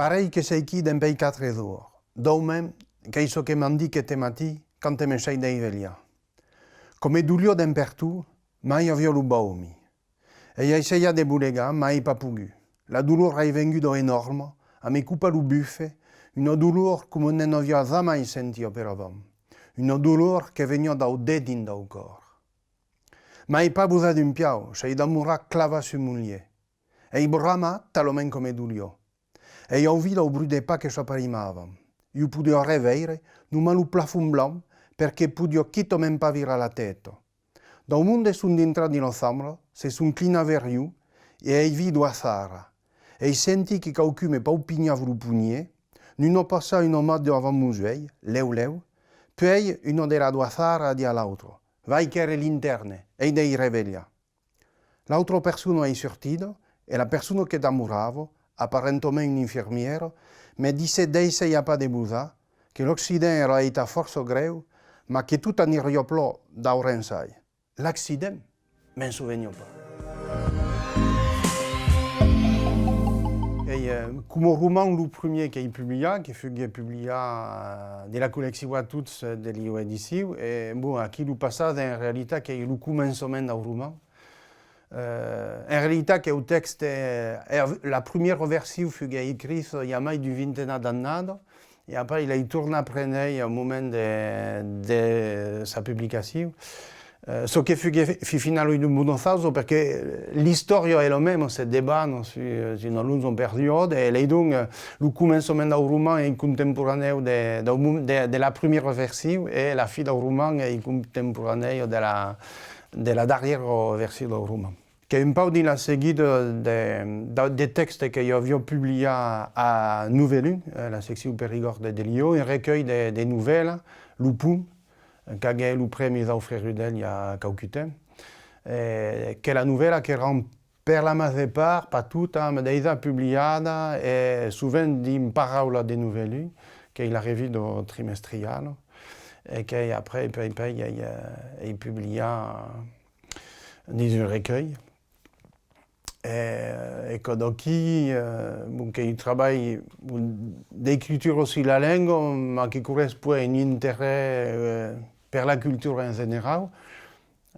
Pareil que sei qui d'un pays quatre jours. D'aumem, che iso che m'han dit che te mati, quand te mescei dei velia. Come dulio d'un pertu, mai avio lu baumi. E io essaya de bulega, mai pas pugu. La douleur è venguto enorme, a me coupa lu buffe, una douleur come non avio jamais sentio per avam. Una douleur che venia dau dedin dau cor. Mai pas busa d'un piau, sei da mura clava su mulier. E i brama talomen come dulio. E io ouvido o bruit de pas che s'apparimavam. Io podio reveire, numa lu plafond blanc, perché podio chito men pas vira la tête. Da un mondo sunt dintra in ensemble, se sun clina vers io, e ei vido a Sara. E senti che qualcuno pa opignav lu pugnier, nuno passa un mode avant musei, leu, poi uno della dua Sara di all'altro. Vai che era l'interne, e dei reveglia. L'altro persona è sortito, e la persona che damuravo, apparentemente un infermiero, mi disse d'essere pas de busa, che l'accident era stato forse greu, ma che tutto anirio plo da orensai. L'accident, m'en souvenio pas. Come roman, le premier qu'il publia, qui fut publié de la collection à toutes de l'IO édition, et bon, qui lui passa en réalité che le commencement du roman. En réalité, que le texte, la première version fut écrite il y a plus d'une vingtaine d'années, et après il a tourné après au moment de sa publication. Ce qui fut finalement une bonne chose, parce que l'histoire est la même, se débat sur une longue période, et donc le commencement du roman est contemporain de la première version, et la fin du roman est contemporaine de la dernière version du roman. Che un po' di la seguita des textes que j'avais publiés à Nouvelle, la section Périgord de Lyon, un recueil de nouvelles, Lupum, qui a eu le premier d'Alfred Rudel il y a quelques temps, que la nouvelle qui rend per la majeure part, pas toute, mais déjà publiée, et souvent d'une parole de nouvelles, qu'il a revu dans trimestrial, et qu'après il publié dans un recueil. Et que donc il travaille d'écriture aussi la langue, mais qui correspond à un intérêt pour la culture en général.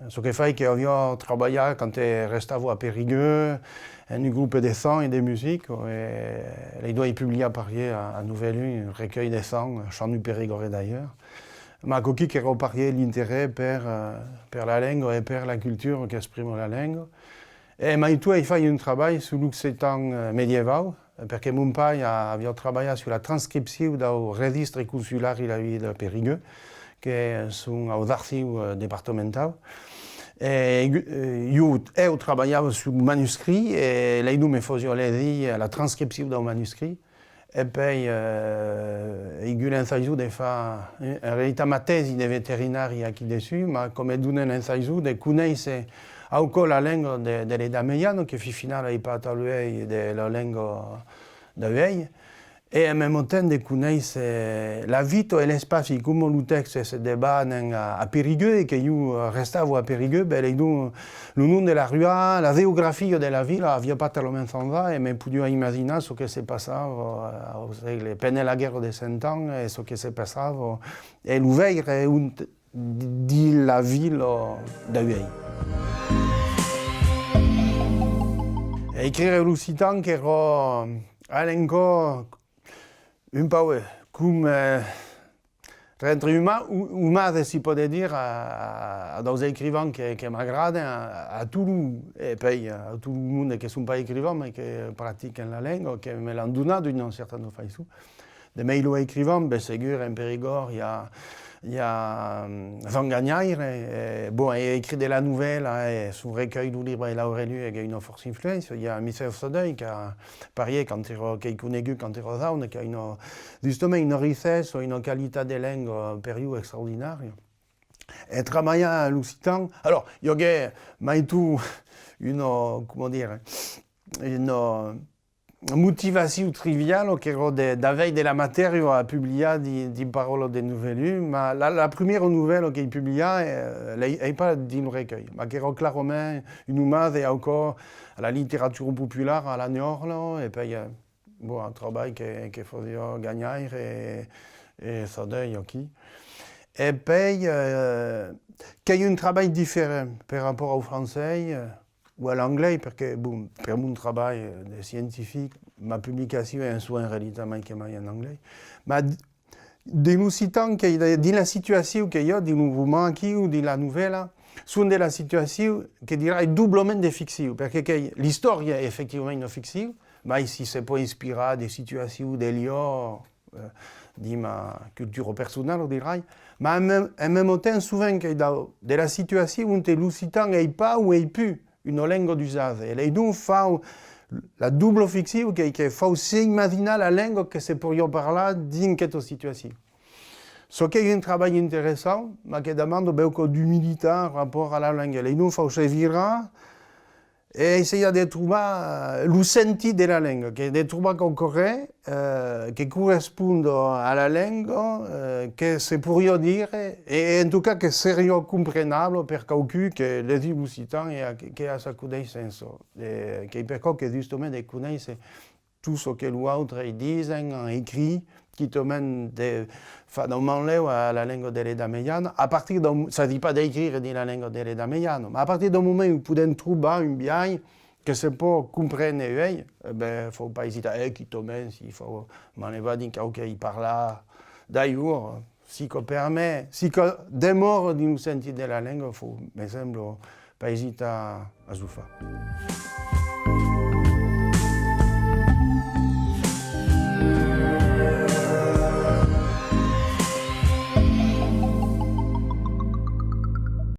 Ce qui fait qu'il a travaillé quand il restait à Périgueux, un groupe de chants et de musique. Et il doit publier à Paris à Nouvelle un recueil de chants, chants du Périgord d'ailleurs. Mais qui repartait l'intérêt pour la langue et pour la culture qui exprime la langue. Et Maïtou a fait un travail sur l'occitan médiéval, parce que mon père avait travaillé sur la transcription du registre consulaire de Périgueux, qui sont aux archives départementales. Et j'ai travaillé sur le manuscrit, et là, nous me faisions la transcription du manuscrit. Et puis, j'ai eu l'ensaïsou de faire, en réalité, ma thèse de vétérinaire qui dessus, mais comme elle donnait l'ensaïsou de connaître encore la langue de l'Edaméiano, qui finalement n'est pas talouée de la langue de veille. Et en même temps, de connaître la vie et l'espace, comme le texte se débat à Périgueux, et que je restais à Périgueux, le nom de la rue, la géographie de la ville, n'avait pas tellement changé, et je pouvais imaginer ce qui s'est passé pendant la guerre de 100 ans, et ce qui s'est passé, et l'ouvert de la ville de veille. Écrire l'occitan che era encore un peu comme rentre humain, si peut dire, dans les écrivains qui m'agradent, à Toulouse, et puis à tout le monde qui ne sont pas écrivains, mais qui pratiquent la langue, qui me l'ont donné d'une certaine façon. De mes écrivains, bien sûr, en Périgord, il y a Jean Gagnaire, il a écrit de la nouvelle, son recueil du livre, il a lu, il a une forte influence. Il y a Michel Sodeuil qui a parié quand il connaît quand il est qui a justement une richesse, une qualité de langue période extraordinaire. Et travaillant à l'occitan, alors il y a Maïtou une motivation triviale qui est d'aveille de la matière à publier des paroles de nouvelles, mais la première nouvelle qu'il publia n'est pas d'un recueil, mais qui est clairement une hommage encore à la littérature populaire à la Niorle, et puis un travail che faisait gagner et ça donne aussi. Et puis, qu'il y a un travail différent par rapport au français ou à l'anglais, parce que bon, pour mon travail de scientifique, ma publication est un soin en réalité en anglais. Mais de nous citant que dans la situation qu'il y a, dans le roman ou dans la nouvelle, sont de la situation qui dirait doublement fictive, parce que l'histoire est effectivement une fictive, mais ici c'est pas inspiré des situations, des lieux, de ma culture personnelle, on dirait. Mais en même temps, souvent, que dans la situation où l'occitan n'est pas ou n'est plus une langue d'usage. Et donc, la double fiction qui fait aussi imaginer la langue que c'est pour y parler dans cette situation. Ce qui est un travail intéressant, mais qui demande beaucoup d'humilité par rapport à la langue. Et nous, il faut servir et essayer de trouver le senti de la langue, de trouver concret, qui correspond à la langue, que c'est pour y dire, et en tout cas que c'est comprenable pour quelqu'un qui les dit l'occitan et qui a sa connaissance. Qui peut que justement de connaître tout ce que l'autre dit en écrit, qui te mène à la langue de l'Edameyano. À partir ça ne dit pas d'écrire dans la langue de l'Edameyano, mais à partir du moment où vous pouvez trouver un bien que c'est pour comprendre, il ne faut pas hésiter. Qui te mène, s'il faut m'enlever d'un cas qui parle d'ailleurs, si qu'on permet, si qu'on démord d'une sentier de la langue, il faut, me semble, pas hésiter à le faire.